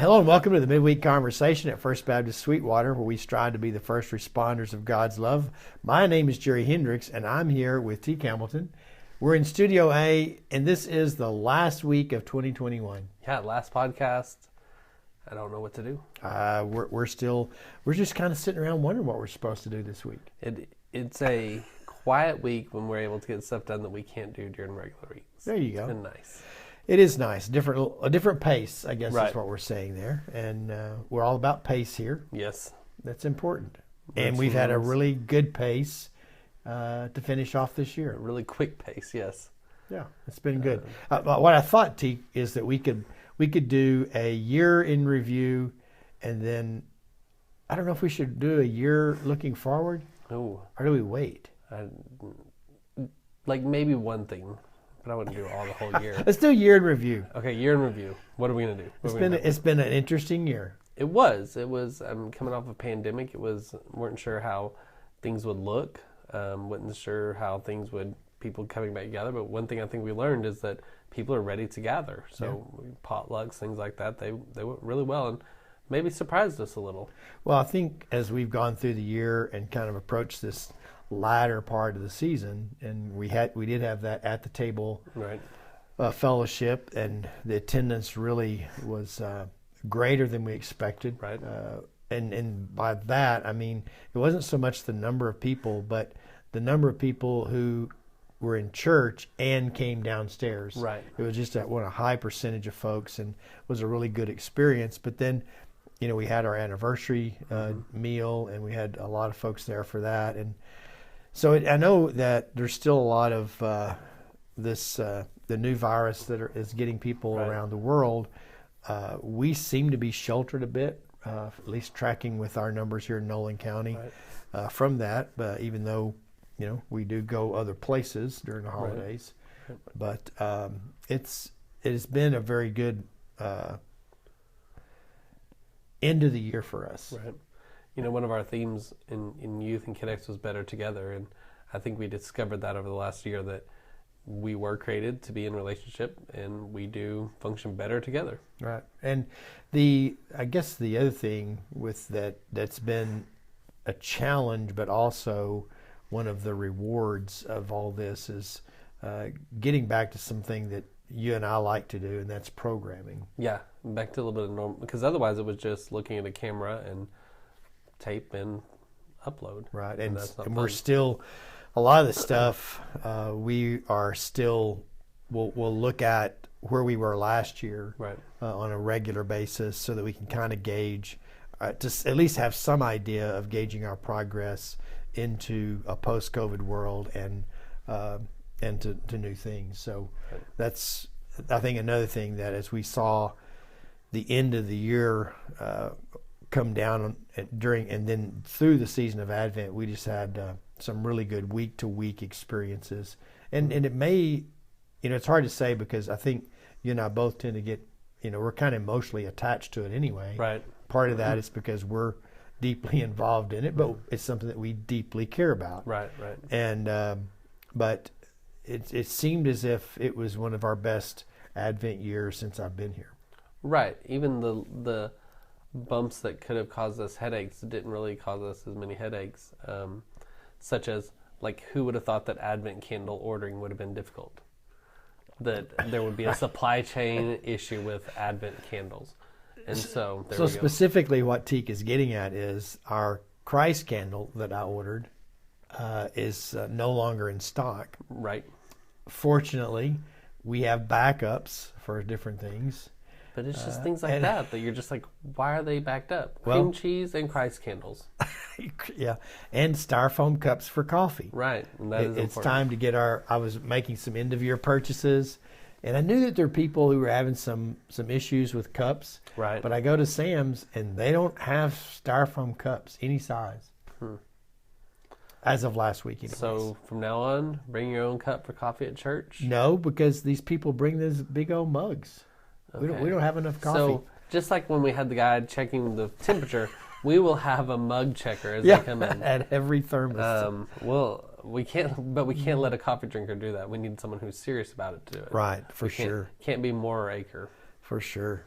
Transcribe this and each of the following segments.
Hello and welcome to the Midweek Conversation at First Baptist Sweetwater, where we strive to be the first responders of God's love. My name is Jerry Hendricks, and I'm here with T. Campbellton. We're in Studio A, and this is the last week of 2021. Yeah, last podcast. I don't know what to do. We're just kind of sitting around wondering what we're supposed to do this week. It's a quiet week when we're able to get stuff done that we can't do during regular weeks. There you go. It's been nice. It is nice. A different pace, I guess, Right. is what we're saying there. And we're all about pace here. Yes. That's important. And we've had a really good pace to finish off this year. A really quick pace, yes. Yeah, it's been good. What I thought, T, is that we could do a year in review, and then I don't know if we should do a year looking forward. Oh. Or do we wait? Like maybe one thing. But I wouldn't do all the whole year. Let's do a year in review. Okay, year in review. What are we going to do? It's been an interesting year. It was. Coming off a pandemic. Weren't sure how things would look. Wasn't sure how people coming back together. But one thing I think we learned is that people are ready to gather. So potlucks, things like that, they went really well and maybe surprised us a little. Well, I think as we've gone through the year and kind of approached this latter part of the season, and we did have that at the table fellowship, and the attendance really was greater than we expected. Right. And by that, I mean, it wasn't so much the number of people, but the number of people who were in church and came downstairs. Right. It was just a high percentage of folks, and it was a really good experience. But then, we had our anniversary meal, and we had a lot of folks there for that. And so I know that there's still a lot of the new virus that is getting people around the world. We seem to be sheltered a bit, at least tracking with our numbers here in Nolan County from that. Even though we do go other places during the holidays, but it has been a very good end of the year for us. Right. One of our themes in Youth and KidX was better together, and I think we discovered that over the last year that we were created to be in relationship, and we do function better together. Right. And I guess the other thing with that's been a challenge, but also one of the rewards of all this is getting back to something that you and I like to do, and that's programming. Yeah, back to a little bit of normal, because otherwise it was just looking at a camera and tape and upload. Right. And we're still, a lot of the stuff we are still, we'll look at where we were last year on a regular basis, so that we can kind of gauge, to at least have some idea of gauging our progress into a post-COVID world and to new things. So that's, I think, another thing that as we saw the end of the year come down during and then through the season of Advent, we just had some really good week-to-week experiences. And it may, it's hard to say, because I think you and I both tend to get, we're kind of emotionally attached to it anyway. Right. Part of that is because we're deeply involved in it, but it's something that we deeply care about. Right. And but it seemed as if it was one of our best Advent years since I've been here. Right. Even the bumps that could have caused us headaches didn't really cause us as many headaches, such as, who would have thought that Advent candle ordering would have been difficult? That there would be a supply chain issue with Advent candles. And so there we go. Specifically what Teak is getting at is our Christ candle that I ordered is no longer in stock. Right. Fortunately, we have backups for different things. But it's just things like that you're just like, why are they backed up? Cream cheese and Christ candles. Yeah, and styrofoam cups for coffee. Right, and that is important. It's time to get I was making some end-of-year purchases, and I knew that there are people who were having some issues with cups. Right. But I go to Sam's, and they don't have styrofoam cups, any size. As of last week, anyways. So from now on, bring your own cup for coffee at church? No, because these people bring these big old mugs. Okay. We don't have enough coffee. So just like when we had the guy checking the temperature, we will have a mug checker as they come in. At every thermos. We can't let a coffee drinker do that. We need someone who's serious about it to do it. Right, for sure. Can't be more or acre. For sure.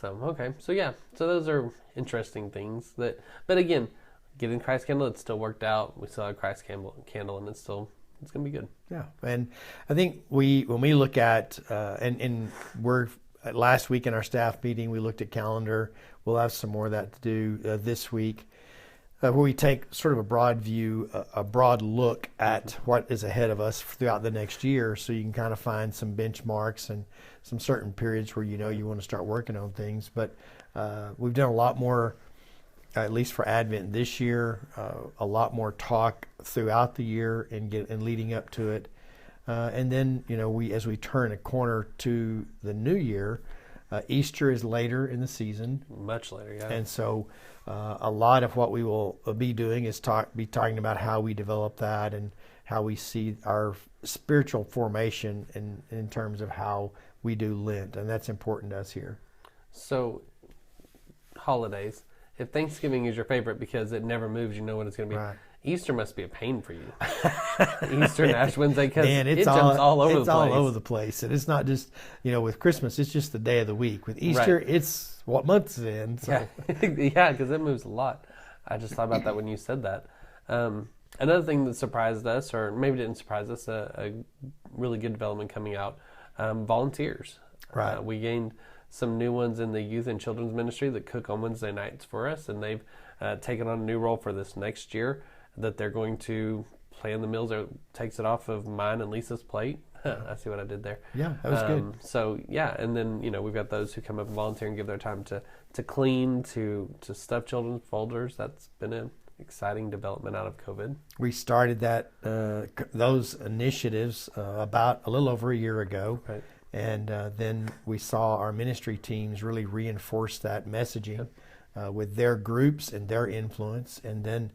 So, okay. So, yeah. So, those are interesting things. But again, getting Christ Candle, it still worked out. We still have Christ Candle, and it's going to be good. Yeah. And I think when we look at, and we're, last week in our staff meeting, we looked at calendar. We'll have some more of that to do this week, where we take sort of a broad view, a broad look at what is ahead of us throughout the next year, so you can kind of find some benchmarks and some certain periods where you want to start working on things. But we've done a lot more, at least for Advent this year, a lot more talk throughout the year and leading up to it. And then, as we turn a corner to the new year, Easter is later in the season. Much later, yeah. And so a lot of what we will be doing is talking about how we develop that and how we see our spiritual formation in terms of how we do Lent. And that's important to us here. So, holidays. If Thanksgiving is your favorite because it never moves, you know what it's going to be. Right. Easter must be a pain for you. Easter and Ash Wednesday, because it jumps all over the place. It's all over the place. And it's not just, with Christmas, it's just the day of the week. With Easter, right. It's what month it's in. So. Yeah, because it moves a lot. I just thought about that when you said that. Another thing that surprised us, or maybe didn't surprise us, a really good development coming out, volunteers. Right. We gained some new ones in the youth and children's ministry that cook on Wednesday nights for us, and they've taken on a new role for this next year, that they're going to plan the meals. Or takes it off of mine and Lisa's plate. I see what I did there. Yeah, that was good. So, yeah, and then, we've got those who come up and volunteer and give their time to clean, to stuff children's folders. That's been an exciting development out of COVID. We started those initiatives about a little over a year ago. Right. And then we saw our ministry teams really reinforce that messaging with their groups and their influence. And then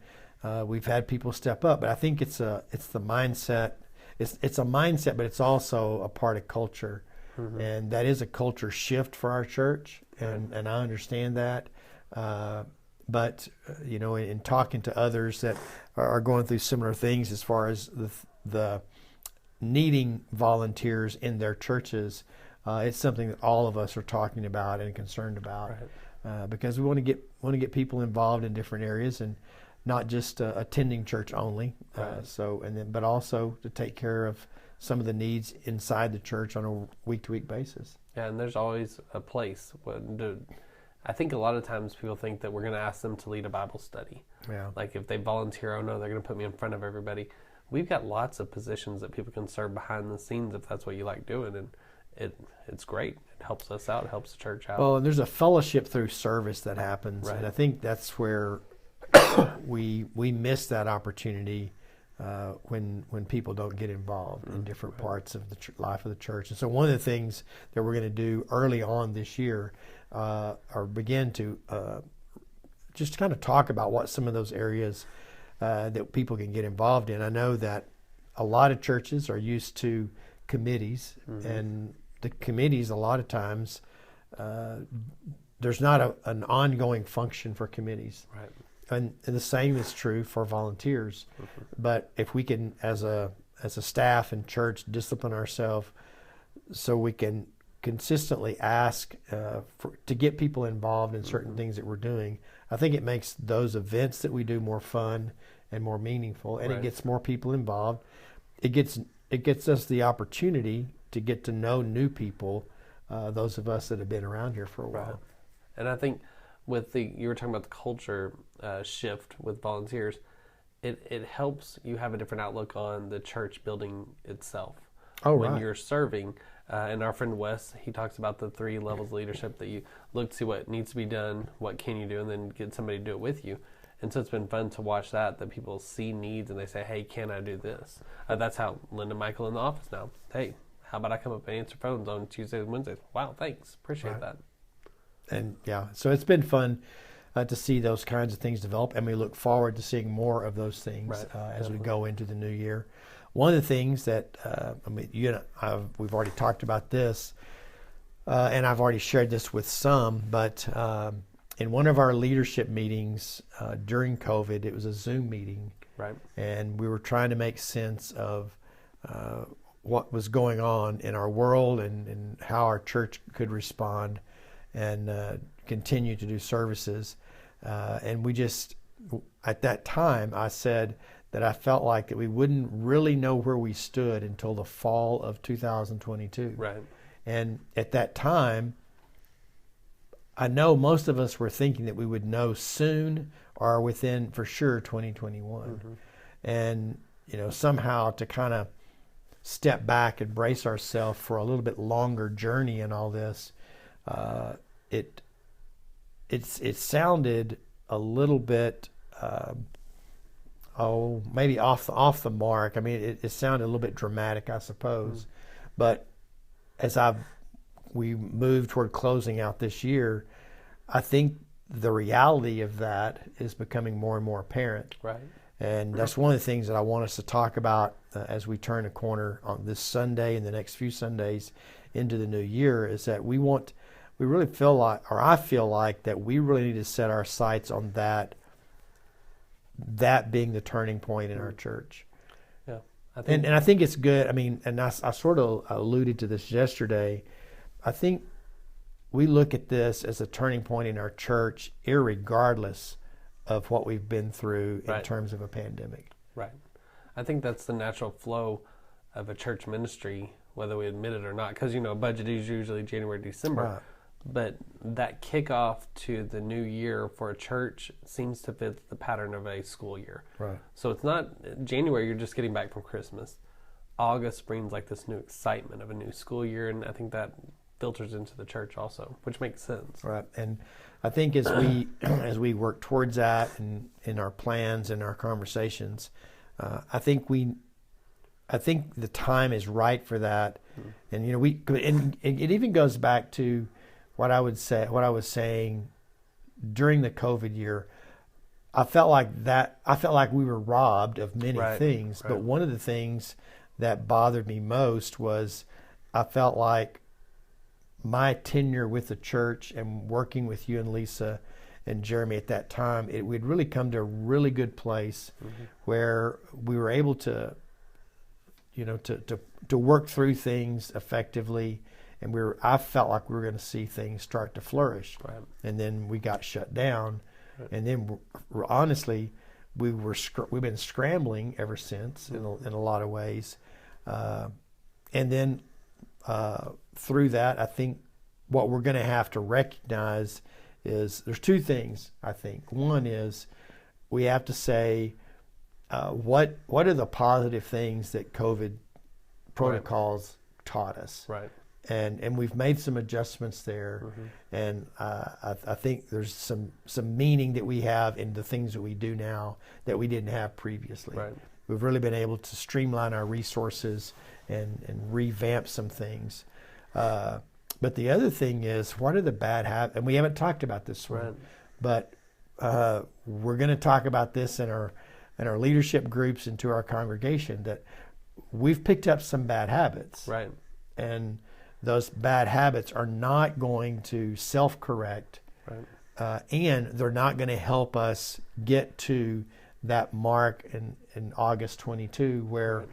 we've had people step up. But I think it's the mindset. It's a mindset, but it's also a part of culture. Mm-hmm. And that is a culture shift for our church. And I understand that. But, in talking to others that are going through similar things as far as the needing volunteers in their churches, it's something that all of us are talking about and concerned about. Right. Because we want to get people involved in different areas and not just attending church only. Right. But also to take care of some of the needs inside the church on a week-to-week basis. Yeah, and there's always a place. I think a lot of times people think that we're going to ask them to lead a Bible study. Yeah. Like if they volunteer, oh no, they're going to put me in front of everybody. We've got lots of positions that people can serve behind the scenes if that's what you like doing, and it's great. It helps us out. It helps the church out. Well, and there's a fellowship through service that happens, right. And I think that's where we miss that opportunity when people don't get involved in different parts of the life of the church. And so one of the things that we're going to do early on this year, or begin to just kind of talk about what some of those areas that people can get involved in. I know that a lot of churches are used to committees, mm-hmm. and the committees a lot of times there's not an ongoing function for committees. Right. And the same is true for volunteers. Mm-hmm. But if we can, as a staff and church, discipline ourselves so we can consistently ask to get people involved in certain mm-hmm. things that we're doing, I think it makes those events that we do more fun and more meaningful, and right. It gets more people involved. It gets us the opportunity to get to know new people, those of us that have been around here for a while. Right. And I think you were talking about the culture shift with volunteers, it helps you have a different outlook on the church building itself. Oh, when right. you're serving. And our friend Wes, he talks about the 3 levels of leadership, that you look to see what needs to be done, what can you do, and then get somebody to do it with you. And so it's been fun to watch that people see needs and they say, hey, can I do this? That's how Linda and Michael in the office now. Hey, how about I come up and answer phones on Tuesdays and Wednesdays? Wow, thanks. Appreciate right. that. And yeah, so it's been fun to see those kinds of things develop, and we look forward to seeing more of those things right. As we go into the new year. One of the things that you and we've already talked about this, and I've already shared this with some, but in one of our leadership meetings during COVID, it was a Zoom meeting, right? And we were trying to make sense of what was going on in our world and how our church could respond. and continue to do services. And we just, at that time, I said that I felt like that we wouldn't really know where we stood until the fall of 2022. Right. And at that time, I know most of us were thinking that we would know soon or within, for sure, 2021. Mm-hmm. And, somehow to kind of step back and brace ourselves for a little bit longer journey in all this, it sounded a little bit, maybe off the mark. I mean, it sounded a little bit dramatic, I suppose. Mm-hmm. But as we move toward closing out this year, I think the reality of that is becoming more and more apparent. Right. And that's one of the things that I want us to talk about as we turn a corner on this Sunday and the next few Sundays into the new year, is that I feel like that we really need to set our sights on that being the turning point in our church. Yeah. And I think it's good. I mean, and I sort of alluded to this yesterday. I think we look at this as a turning point in our church, irregardless of what we've been through in terms of a pandemic. Right. I think that's the natural flow of a church ministry, whether we admit it or not, because, budget is usually January, December. Right. But that kickoff to the new year for a church seems to fit the pattern of a school year. Right. So it's not January, you're just getting back from Christmas. August brings like this new excitement of a new school year, and I think that filters into the church also, which makes sense. Right. And I think as we work towards that and in our plans and our conversations, I think the time is right for that. Mm-hmm. And it even goes back to what I was saying during the COVID year. I felt like we were robbed of many things, but one of the things that bothered me most was I felt like my tenure with the church and working with you and Lisa and Jeremy at that time, we'd really come to a really good place. Mm-hmm. where we were able to, to work through things effectively, and I felt like we were going to see things start to flourish. Right. And then we got shut down, and then honestly, we've been scrambling ever since in a lot of ways, and then. Through that, I think what we're going to have to recognize is there's two things, I think. One is we have to say what are the positive things that COVID protocols taught us. Right. And we've made some adjustments there. Mm-hmm. And I think there's some meaning that we have in the things that we do now that we didn't have previously. Right. We've really been able to streamline our resources and revamp some things. But the other thing is, what are the bad habits? And we haven't talked about this one, but we're going to talk about this in our leadership groups and to our congregation, that we've picked up some bad habits. Right. And those bad habits are not going to self-correct. Right. And they're not going to help us get to that mark in August 22 where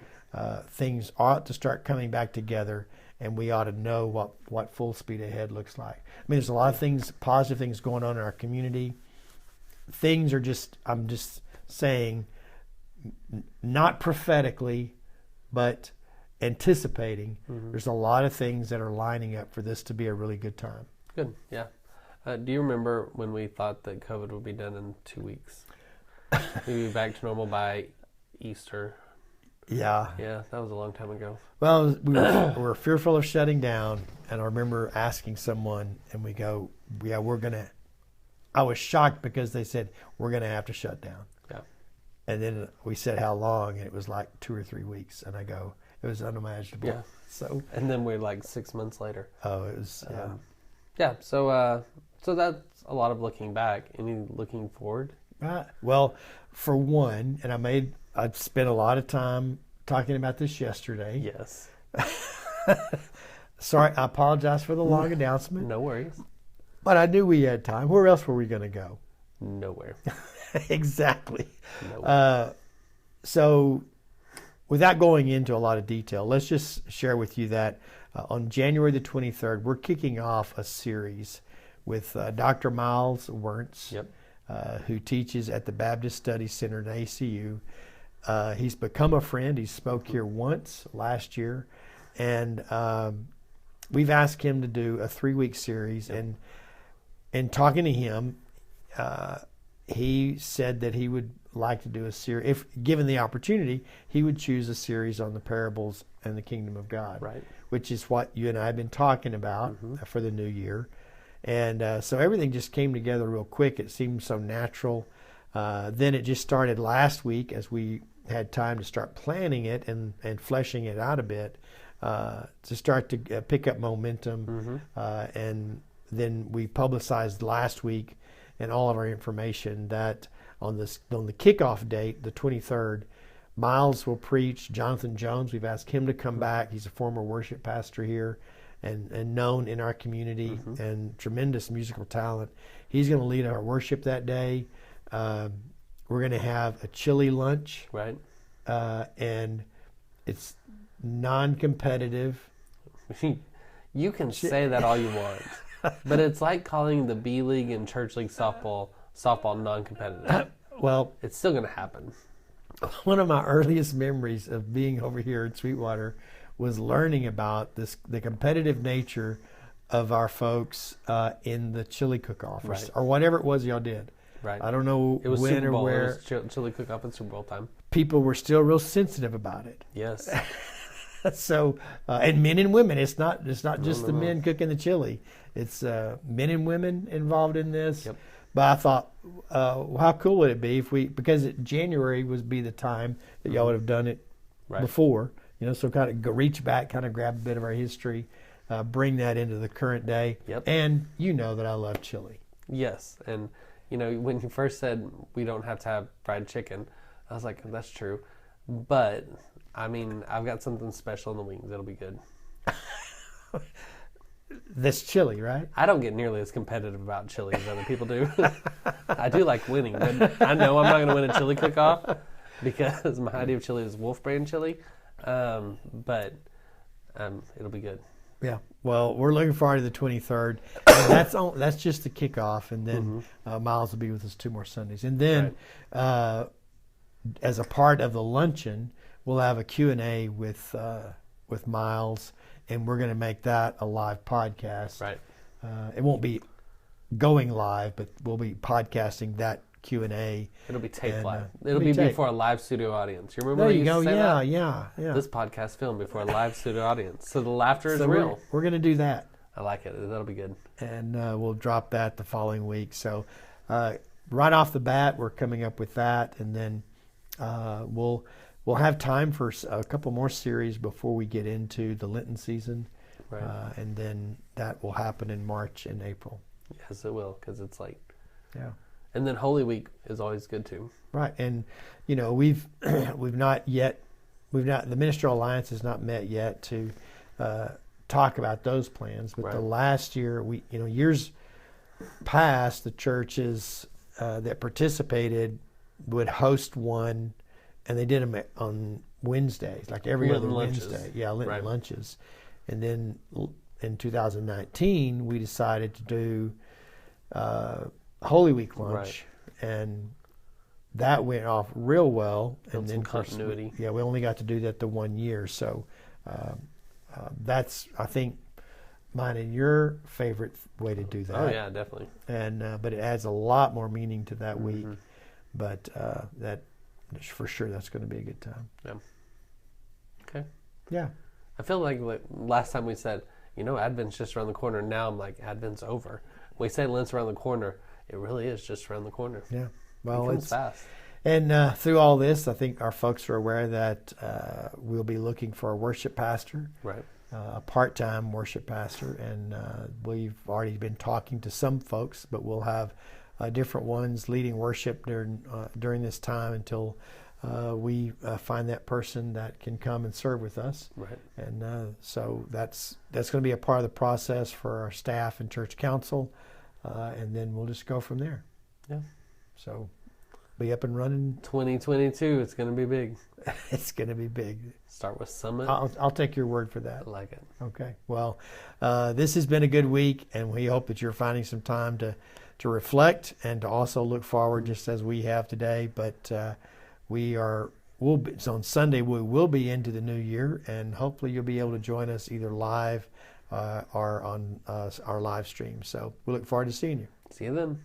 things ought to start coming back together, and we ought to know what full speed ahead looks like. I mean, there's a lot of things, positive things going on in our community. Things are I'm just saying, not prophetically, but anticipating. Mm-hmm. There's a lot of things that are lining up for this to be a really good time. Good, yeah. Do you remember when we thought that COVID would be done in 2 weeks? We'd be back to normal by Easter. Yeah. Yeah, that was a long time ago. Well, we were fearful of shutting down, and I remember asking someone, and we go, yeah, I was shocked because they said, we're going to have to shut down. Yeah. And then we said how long, and it was like 2 or 3 weeks, and I go, it was unimaginable. Yeah. So. And then we're like 6 months later. Oh, it was, yeah. Yeah, so that's a lot of looking back. Any looking forward? Well, for one, and I spent a lot of time talking about this yesterday. Yes. Sorry, I apologize for the long announcement. No worries. But I knew we had time. Where else were we going to go? Nowhere. Exactly. Nowhere. So without going into a lot of detail, let's just share with you that on January the 23rd, we're kicking off a series with Dr. Miles Wernz, Yep. Who teaches at the Baptist Study Center in ACU. He's become a friend. He spoke here once last year, and we've asked him to do a 3-week series. Yep. And talking to him, he said that he would like to do a series. If given the opportunity, he would choose a series on the parables and the kingdom of God, Right. which is what you and I have been talking about for the new year. And so everything just came together real quick. It seemed so natural. Then it just started last week as we had time to start planning it and fleshing it out a bit to start to pick up momentum. And then we publicized last week and all of our information that on the kickoff date, the 23rd, Miles will preach. Jonathan Jones, we've asked him to come back. He's a former worship pastor here and known in our community and tremendous musical talent. He's going to lead our worship that day. We're going to have a chili lunch. Right. And it's non-competitive. You can say that all you want, but it's like calling the B League and Church League softball non-competitive. Well, it's still going to happen. One of my earliest memories of being over here in Sweetwater was learning about the competitive nature of our folks in the chili cook-off or whatever it was y'all did. Right. I don't know it was when Super Bowl. or where. It was chili cook-off at Super Bowl time. People were still real sensitive about it. Yes. So, and men and women. It's not just the men cooking the chili. It's men and women involved in this. Yep. But I thought, how cool would it be because January would be the time that y'all would have done it before. So kind of reach back, kind of grab a bit of our history, bring that into the current day. Yep. And you know that I love chili. Yes. And, when you first said we don't have to have fried chicken, I was like, that's true. But, I've got something special in the wings. It'll be good. This chili, right? I don't get nearly as competitive about chili as other people do. I do like winning, but I know I'm not going to win a chili cook-off because my idea of chili is Wolf brand chili. But it'll be good. Yeah. Well, we're looking forward to the 23rd. And that's just the kickoff, and then Miles will be with us 2 more Sundays. And then as a part of the luncheon, we'll have a Q&A with Miles, and we're going to make that a live podcast. Right. It won't be going live, but we'll be podcasting that Q&A. It'll be taped live. It'll be before a live studio audience. You remember? There you go. Yeah. Yeah. This podcast filmed before a live studio audience, so the laughter is real. We're going to do that. I like it. That'll be good. And we'll drop that the following week. So right off the bat, we're coming up with that, and then we'll have time for a couple more series before we get into the Lenten season, and then that will happen in March and April. Yes, it will, because it's like, and then Holy Week is always good too. Right, and we've not the Ministerial Alliance has not met yet to talk about those plans. But the last year, years past, the churches that participated would host one. And they did them on Wednesdays, like every Lenten other lunches. Wednesday. Yeah, Lenten lunches. And then in 2019, we decided to do Holy Week lunch. And that went off real well. And then continuity. We only got to do that the 1 year. So that's, I think, mine and your favorite way to do that. Oh, yeah, definitely. And but it adds a lot more meaning to that week. But that... for sure, that's going to be a good time. Yeah. Okay. Yeah. I feel like last time we said, Advent's just around the corner. Now I'm like, Advent's over. We say Lent's around the corner. It really is just around the corner. Yeah. Well, it's fast. And through all this, I think our folks are aware that we'll be looking for a worship pastor, a part-time worship pastor, and we've already been talking to some folks, but we'll have different ones leading worship during this time until we find that person that can come and serve with us. Right. And so that's going to be a part of the process for our staff and church council, and then we'll just go from there. Yeah. So be up and running. 2022, it's going to be big. It's going to be big. Start with Summit. I'll take your word for that. I like it. Okay. Well, this has been a good week, and we hope that you're finding some time to reflect and to also look forward, just as we have today. But so on Sunday we will be into the new year, and hopefully you'll be able to join us either live or on our live stream. So we look forward to seeing you. See you then.